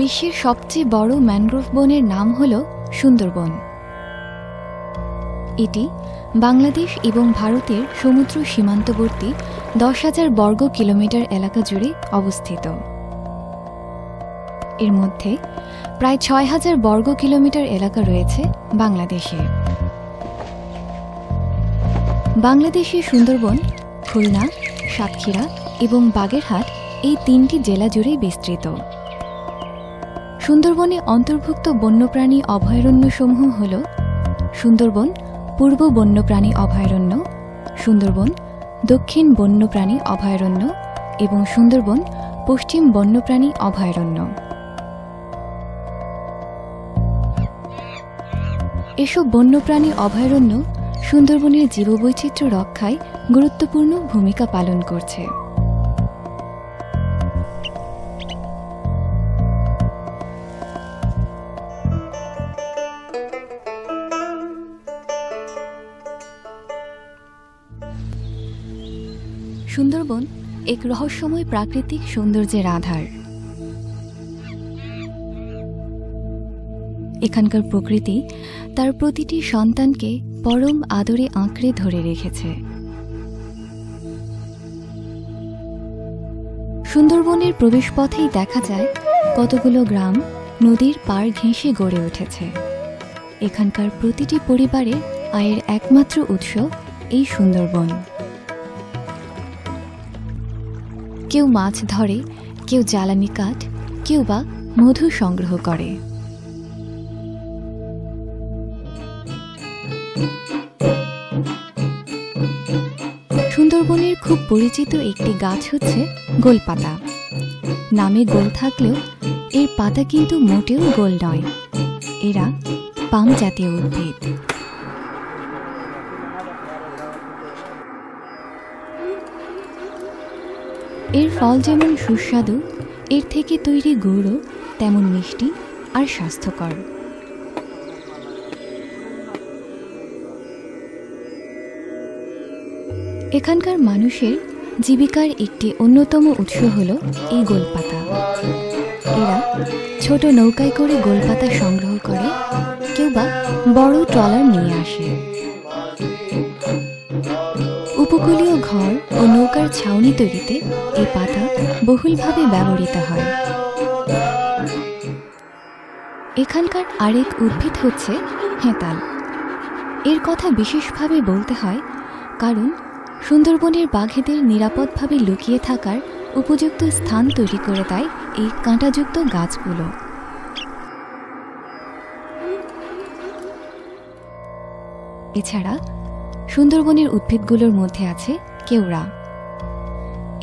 বিশ্বের সবচেয়ে বড় ম্যানগ্রোভ বনের নাম হল সুন্দরবন। এটি বাংলাদেশ এবং ভারতের সমুদ্র সীমান্তবর্তী 10,000 বর্গ কিলোমিটার এলাকা জুড়ে অবস্থিত। এর মধ্যে প্রায় 6,000 বর্গ কিলোমিটার এলাকা রয়েছে বাংলাদেশে। বাংলাদেশের সুন্দরবন খুলনা, সাতক্ষীরা এবং বাগেরহাট এই 3টি জেলা জুড়ে বিস্তৃত। সুন্দরবনে অন্তর্ভুক্ত বন্যপ্রাণী অভয়ারণ্যসমূহ হল সুন্দরবন পূর্ব বন্যপ্রাণী অভয়ারণ্য, সুন্দরবন দক্ষিণ বন্যপ্রাণী অভয়ারণ্য এবং সুন্দরবন পশ্চিম বন্যপ্রাণী অভয়ারণ্য। এসব বন্যপ্রাণী অভয়ারণ্য সুন্দরবনের জীববৈচিত্র্য রক্ষায় গুরুত্বপূর্ণ ভূমিকা পালন করছে। সুন্দরবন এক রহস্যময় প্রাকৃতিক সৌন্দর্যের আধার। এখানকার প্রকৃতি তার প্রতিটি সন্তানকে পরম আদরে আঁকড়ে ধরে রেখেছে। সুন্দরবনের প্রবেশপথেই দেখা যায় কতগুলো গ্রাম নদীর পাড় ঘেঁষে গড়ে উঠেছে। এখানকার প্রতিটি পরিবারের আয়ের একমাত্র উৎস এই সুন্দরবন। কেউ মাছ ধরে, কেউ জ্বালানি কাঠ, কেউ বা মধু সংগ্রহ করে। সুন্দরবনের খুব পরিচিত একটি গাছ হচ্ছে গোলপাতা। নামে গোল থাকলেও এর পাতা কিন্তু মোটেও গোল নয়। এরা পাম জাতীয় উদ্ভিদ। এর ফল যেমন সুস্বাদু, এর থেকে তৈরি গুড়ও তেমন মিষ্টি আর স্বাস্থ্যকর। এখানকার মানুষের জীবিকার একটি অন্যতম উৎস হল এই গোলপাতা। এরা ছোট নৌকায় করে গোলপাতা সংগ্রহ করে, কেউ বা বড় ট্রলার নিয়ে আসে। উপকূলীয় ঘর ও নৌকার ছাউনি তৈরিতে এই পাতা বহুলভাবে ব্যবহৃত হয়। এখানকার আরেক উদ্ভিদ হচ্ছে হেঁতাল। এর কথা বিশেষভাবে বলতে হয় কারণ সুন্দরবনের বাঘেদের নিরাপদভাবে লুকিয়ে থাকার উপযুক্ত স্থান তৈরি করে দেয় এই কাঁটাযুক্ত গাছগুলো। এছাড়া সুন্দরবনের উদ্ভিদগুলোর মধ্যে আছে কেওড়া।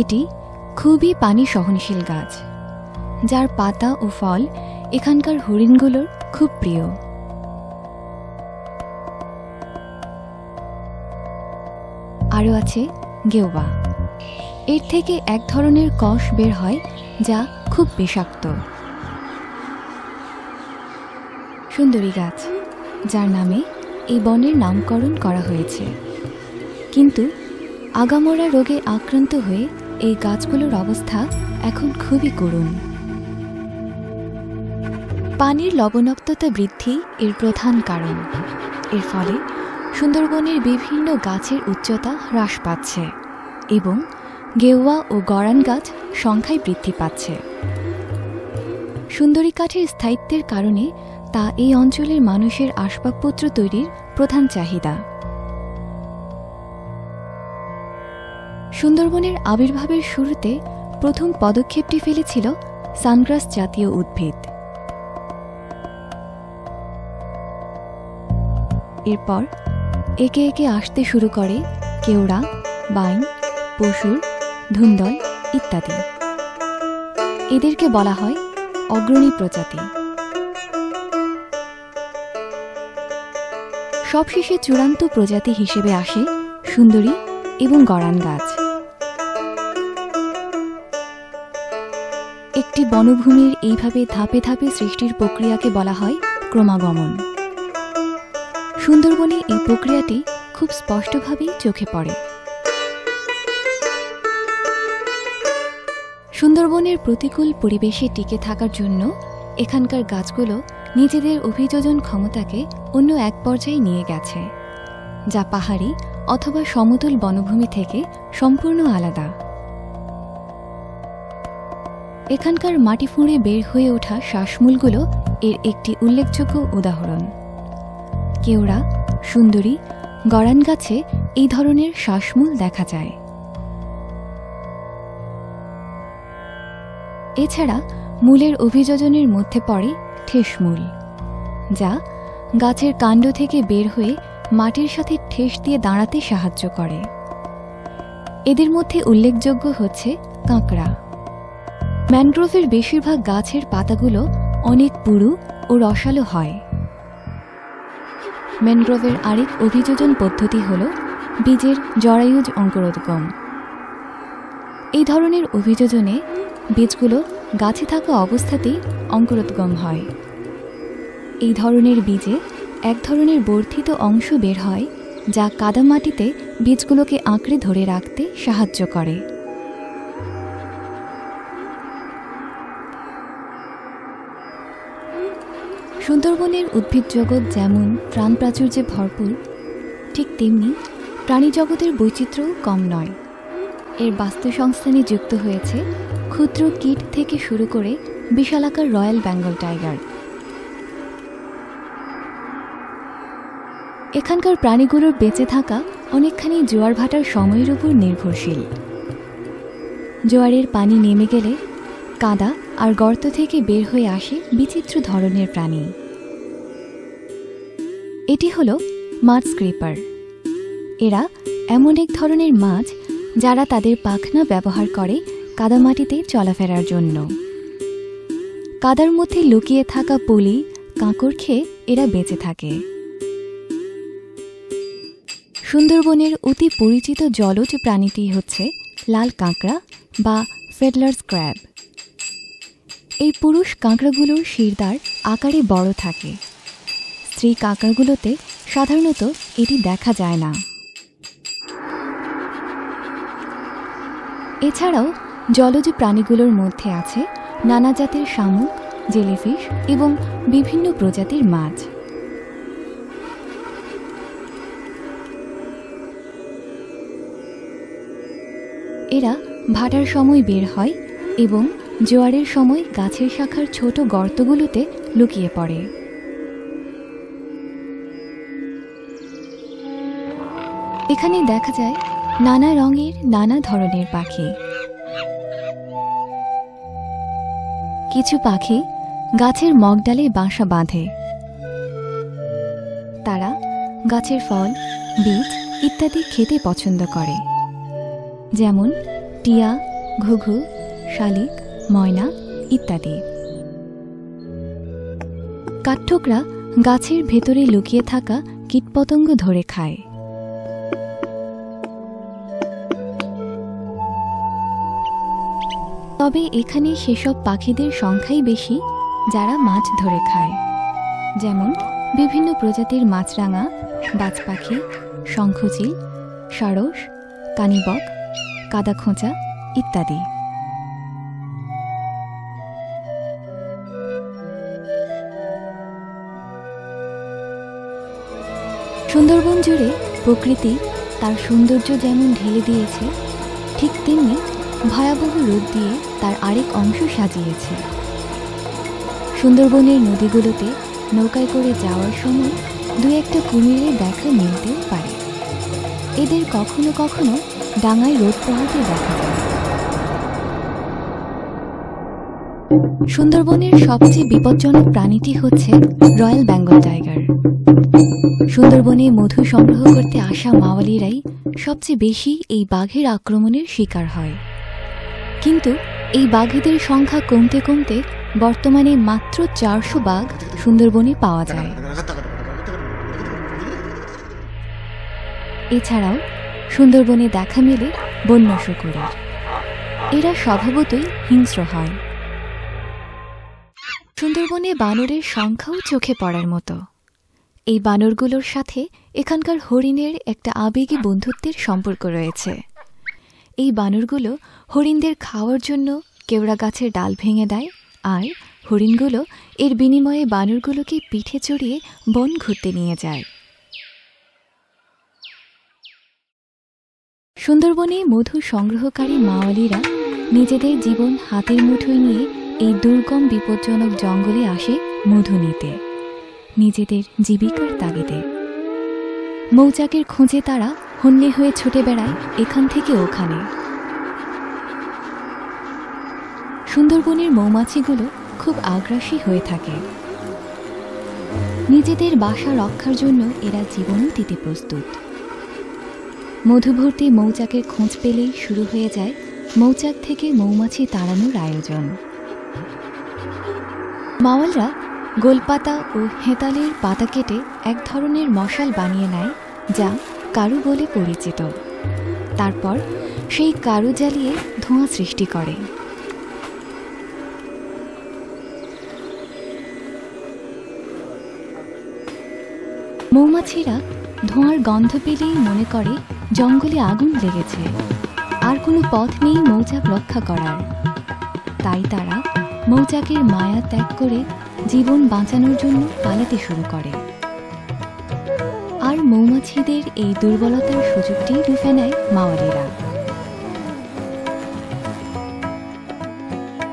এটি খুবই পানি সহনশীল গাছ, যার পাতা ও ফল এখানকার হরিণগুলোর খুব প্রিয়। আরও আছে গেওয়া। এর থেকে এক ধরনের কষ বের হয় যা খুব বিষাক্ত। সুন্দরী গাছ, যার নামে এই বনের নামকরণ করা হয়েছে। কিন্তু আগামরা রোগে আক্রান্ত হয়ে এই গাছগুলোর অবস্থা এখন খুবই করুণ। পানির লবণাক্ততা বৃদ্ধি এর প্রধান কারণ। এর ফলে সুন্দরবনের বিভিন্ন গাছের উচ্চতা হ্রাস পাচ্ছে এবং গেওয়া ও গরান গাছ সংখ্যায় বৃদ্ধি পাচ্ছে। সুন্দরী কাঠের স্থায়িত্বের কারণে তা এই অঞ্চলের মানুষের আসবাবপত্র তৈরির প্রধান চাহিদা। সুন্দরবনের আবির্ভাবের শুরুতে প্রথম পদক্ষেপটি ফেলেছিল সানগ্রাস জাতীয় উদ্ভিদ। এরপর একে একে আসতে শুরু করে কেওড়া, বাইন, পশুর, ধুন্দল ইত্যাদি। এদেরকে বলা হয় অগ্রণী প্রজাতি। সবশেষে চূড়ান্ত প্রজাতি হিসেবে আসে সুন্দরী এবং গরান গাছ। একটি বনভূমির এইভাবে ধাপে ধাপে সৃষ্টির প্রক্রিয়াকে বলা হয় ক্রমাগমন। সুন্দরবনে এই প্রক্রিয়াটি খুব স্পষ্টভাবেই চোখে পড়ে। সুন্দরবনের প্রতিকূল পরিবেশে টিকে থাকার জন্য এখানকার গাছগুলো নিজেদের অভিযোজন ক্ষমতাকে অন্য এক পর্যায়ে নিয়ে গেছে, যা পাহাড়ি অথবা সমতল বনভূমি থেকে সম্পূর্ণ আলাদা। এখানকার মাটি ফুঁড়ে বের হয়ে ওঠা শ্বাসমূলগুলো এর একটি উল্লেখযোগ্য উদাহরণ। কেওড়া, সুন্দরী, গড়ান গাছে এই ধরনের শ্বাসমূল দেখা যায়। এছাড়া মূলের অভিযোজনের মধ্যে পড়ে ঠেসমূল, যা গাছের কাণ্ড থেকে বের হয়ে মাটির সাথে ঠেস দিয়ে দাঁড়াতে সাহায্য করে। এদের মধ্যে উল্লেখযোগ্য হচ্ছে কাঁকড়া। ম্যানগ্রোভের বেশিরভাগ গাছের পাতাগুলো অনেক পুরু ও রসালো হয়। ম্যানগ্রোভের আরেক অভিযোজন পদ্ধতি হল বীজের জরায়ুজ অঙ্কুরোদ্গম। এই ধরনের অভিযোজনে বীজগুলো গাছে থাকা অবস্থাতেই অঙ্কুরোদ্গম হয়। এই ধরনের বীজে এক ধরনের বর্ধিত অংশ বের হয়, যা কাদামাটিতে বীজগুলোকে আঁকড়ে ধরে রাখতে সাহায্য করে। সুন্দরবনের উদ্ভিদ জগৎ যেমন প্রাণপ্রাচুর্যে ভরপুর, ঠিক তেমনি প্রাণীজগতের বৈচিত্র্যও কম নয়। এর বাস্তুসংস্থানে যুক্ত হয়েছে ক্ষুদ্র কীট থেকে শুরু করে বিশালাকার রয়্যাল বেঙ্গল টাইগার। এখানকার প্রাণীগুলোর বেঁচে থাকা অনেকখানি জোয়ার ভাটার সময়ের উপর নির্ভরশীল। জোয়ারের পানি নেমে গেলে কাদা আর গর্ত থেকে বের হয়ে আসে বিচিত্র ধরনের প্রাণী। এটি হল মাছ স্ক্রিপার। এরা এমন এক ধরনের মাছ যারা তাদের পাখনা ব্যবহার করে কাদামাটিতে চলাফেরার জন্য। কাদার মধ্যে লুকিয়ে থাকা পলি, কাঁকড় খেয়ে এরা বেঁচে থাকে। সুন্দরবনের অতি পরিচিত জলজ প্রাণীটি হচ্ছে লাল কাঁকড়া বা ফেডলার্স ক্র্যাব। এই পুরুষ কাঁকড়াগুলোর শিরদাঁড় আকারে বড় থাকে। স্ত্রী কাঁকড়াগুলোতে সাধারণত এটি দেখা যায় না। এছাড়াও জলজ প্রাণীগুলোর মধ্যে আছে নানা জাতের শামুক, জেলিফিশ এবং বিভিন্ন প্রজাতির মাছ। এরা ভাটার সময় বের হয় এবং জোয়ারের সময় গাছের শাখার ছোট গর্তগুলোতে লুকিয়ে পড়ে। এখানে দেখা যায় নানা রঙের নানা ধরনের পাখি। কিছু পাখি গাছের মগডালে বাসা বাঁধে। তারা গাছের ফল, বীজ ইত্যাদি খেতে পছন্দ করে, যেমন টিয়া, ঘুঘু, শালিক, ময়না ইত্যাদি। কাঠঠোকরা গাছের ভেতরে লুকিয়ে থাকা কীটপতঙ্গ ধরে খায়। তবে এখানে সেসব পাখিদের সংখ্যাই বেশি যারা মাছ ধরে খায়, যেমন বিভিন্ন প্রজাতির মাছরাঙা, বাজপাখি, শঙ্খচিল, সারস, কানিবক, কাদাখোঁচা ইত্যাদি। সুন্দরবন জুড়ে প্রকৃতি তার সৌন্দর্য যেমন ঢেলে দিয়েছে, ঠিক তেমনি ভয়াবহ রূপ দিয়ে তার আরেক অংশ সাজিয়েছে। সুন্দরবনের নদীগুলোতে নৌকায় করে যাওয়ার সময় দু একটা কুমিরের দেখা মিলতেও পারে। এদের কখনো কখনো ডাঙায় রোদ পোহাতে দেখা যায়। সুন্দরবনের সবচেয়ে বিপজ্জনক প্রাণীটি হচ্ছে রয়্যাল বেঙ্গল টাইগার। সুন্দরবনে মধু সংগ্রহ করতে আসা মাওয়ালিরাই সবচেয়ে বেশি এই বাঘের আক্রমণের শিকার হয়। কিন্তু এই বাঘেদের সংখ্যা কমতে কমতে বর্তমানে মাত্র 400 বাঘ সুন্দরবনে পাওয়া যায়। এছাড়াও সুন্দরবনে দেখা মেলে বন্য শুকুরের। এরা স্বভাবতই হিংস্র হয়। সুন্দরবনে বানরের সংখ্যাও চোখে পড়ার মতো। এই বানরগুলোর সাথে এখানকার হরিণের একটা আবেগী বন্ধুত্বের সম্পর্ক রয়েছে। এই বানরগুলো হরিণদের খাওয়ার জন্য কেওড়া গাছের ডাল ভেঙে দেয় আর হরিণগুলো এর বিনিময়ে বানরগুলোকে পিঠে চড়িয়ে বন ঘুরতে নিয়ে যায়। সুন্দরবনে মধু সংগ্রহকারী মাওয়ালিরা নিজেদের জীবন হাতের মুঠোয় নিয়ে এই দুর্গম বিপজ্জনক জঙ্গলে আসে মধু নিতে, নিজেদের জীবিকার তাগিদে। মৌচাকের খোঁজে তারা হন্যে হয়ে ছুটে বেড়ায় এখান থেকে ওখানে। সুন্দরবনের মৌমাছিগুলো খুব আগ্রাসী হয়ে থাকে। নিজেদের বাসা রক্ষার জন্য এরা জীবনও দিতে প্রস্তুত। মধুভর্তি মৌচাকের খোঁজ পেলেই শুরু হয়ে যায় মৌচাক থেকে মৌমাছি তাড়ানোর আয়োজন। মাওয়ালরা গোলপাতা ও হেঁতালের পাতা কেটে এক ধরনের মশাল বানিয়ে নেয়, যা কারু বলে পরিচিত। তারপর সেই কারু জ্বালিয়ে ধোঁয়া সৃষ্টি করে। মৌমাছিরা ধোঁয়ার গন্ধ পেলেই মনে করে জঙ্গলে আগুন লেগেছে, আর কোনো পথ নেই মৌচাক রক্ষা করার। তাই তারা মৌচাকের মায়া ত্যাগ করে জীবন বাঁচানোর জন্য পালাতে শুরু করে। আর মৌমাছিদের এই দুর্বলতার সুযোগটি লুফে নেয় মাওয়ালিরা।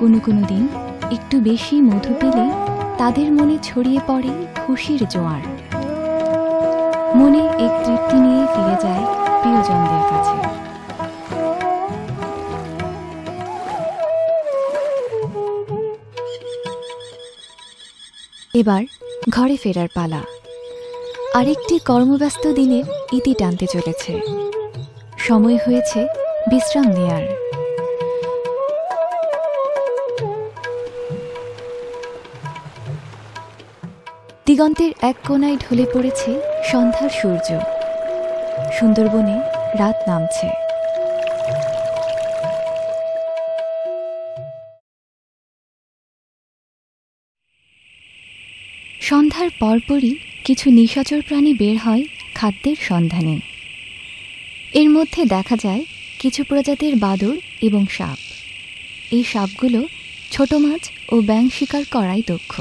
কোনো কোনো দিন একটু বেশি মধু পেলেই তাদের মনে ছড়িয়ে পড়ে খুশির জোয়ার। মনে এক তৃপ্তি নিয়ে ফিরে যায় প্রিয়জনদের কাছে। এবার ঘরে ফেরার পালা। আরেকটি কর্মব্যস্ত দিনের ইতি টানতে চলেছে। সময় হয়েছে বিশ্রাম নেয়ার। দিগন্তের এক কোণায় ঢলে পড়েছে সন্ধ্যার সূর্য। সুন্দরবনে রাত নামছে। সন্ধ্যার পরপরই কিছু নিশাচর প্রাণী বের হয় খাদ্যের সন্ধানে। এর মধ্যে দেখা যায় কিছু প্রজাতির বাদুড় এবং সাপ। এই সাপগুলো ছোট মাছ ও ব্যাঙ শিকার করায় দক্ষ।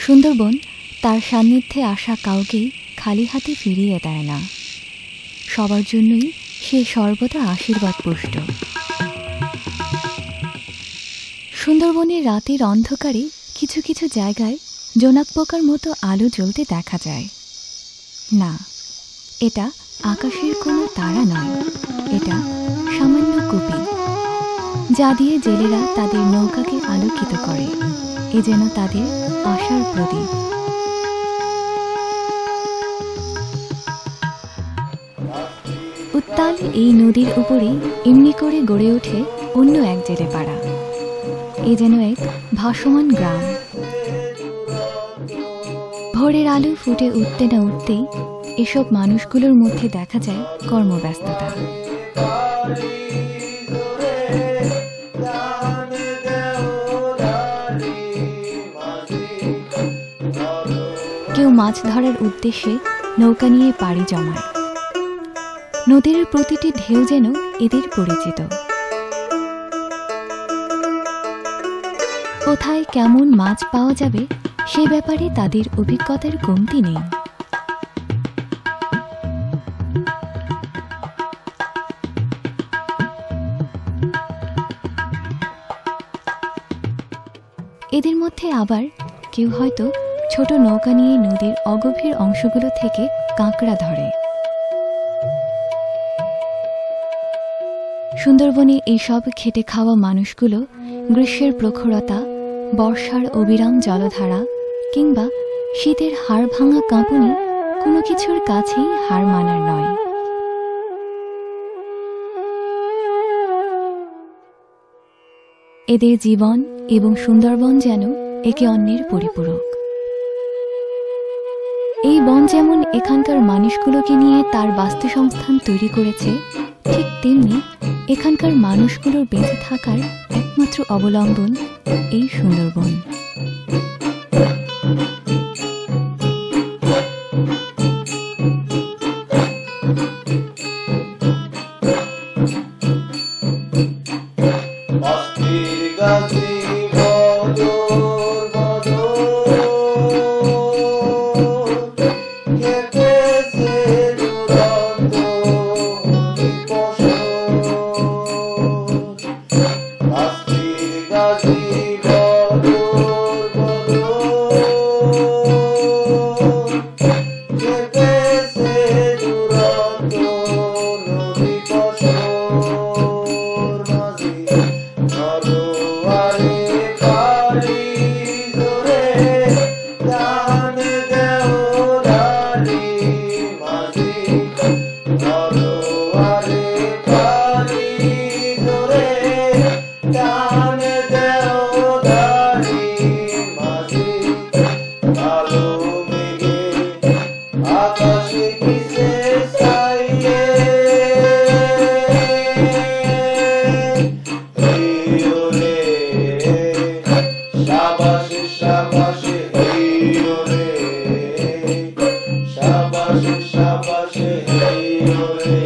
সুন্দরবন তার সান্নিধ্যে আসা কাউকেই খালি হাতে ফিরিয়ে দেয় না। সবার জন্যই সে সর্বদা আশীর্বাদ পুষ্ট। সুন্দরবনের রাতের অন্ধকারে কিছু কিছু জায়গায় জোনাক পোকার মতো আলো জ্বলতে দেখা যায়। না, এটা আকাশের কোনো তারা নয়, এটা সামান্য কুপি, যা দিয়ে জেলেরা তাদের নৌকাকে আলোকিত করে। এ যেন তাদের আশার প্রদীপ। উত্তাল এই নদীর উপরেই এমনি করে গড়ে ওঠে অন্য এক জেলে পাড়া। এ যেন এক ভাসমান গ্রাম। ভোরের আলো ফুটে উঠতে না উঠতেই এসব মানুষগুলোর মধ্যে দেখা যায় কর্মব্যস্ততা। কেউ মাছ ধরার উদ্দেশ্যে নৌকা নিয়ে পাড়ি জমায়। নদীর প্রতিটি ঢেউ যেন এদের পরিচিত। কোথায় কেমন মাছ পাওয়া যাবে সে ব্যাপারে তাদের অভিজ্ঞতার কমতি নেই। এদের মধ্যে আবার কেউ হয়তো ছোট নৌকা নিয়ে নদীর অগভীর অংশগুলো থেকে কাঁকড়া ধরে। সুন্দরবনে এইসব খেটে খাওয়া মানুষগুলো গ্রীষ্মের প্রখরতা, বর্ষার অবিরাম জলধারা কিংবা শীতের হাড় ভাঙা কাঁপুনি কোনো কিছুর কাছেই হার মানার নয়। এদের জীবন এবং সুন্দরবন যেন একে অন্যের পরিপূরক। এই বন যেমন এখানকার মানুষগুলোকে নিয়ে তার বাস্তুসংস্থান তৈরি করেছে, ঠিক তেমনি এখানকার মানুষগুলোর বেঁচে থাকার একমাত্র অবলম্বন এই সুন্দরবন। অস্থির গাছি আকাশে কিসে চাইয়ে ওরে শাবাশে শাবাশে ওরে শাবাশে শাবাশে ওরে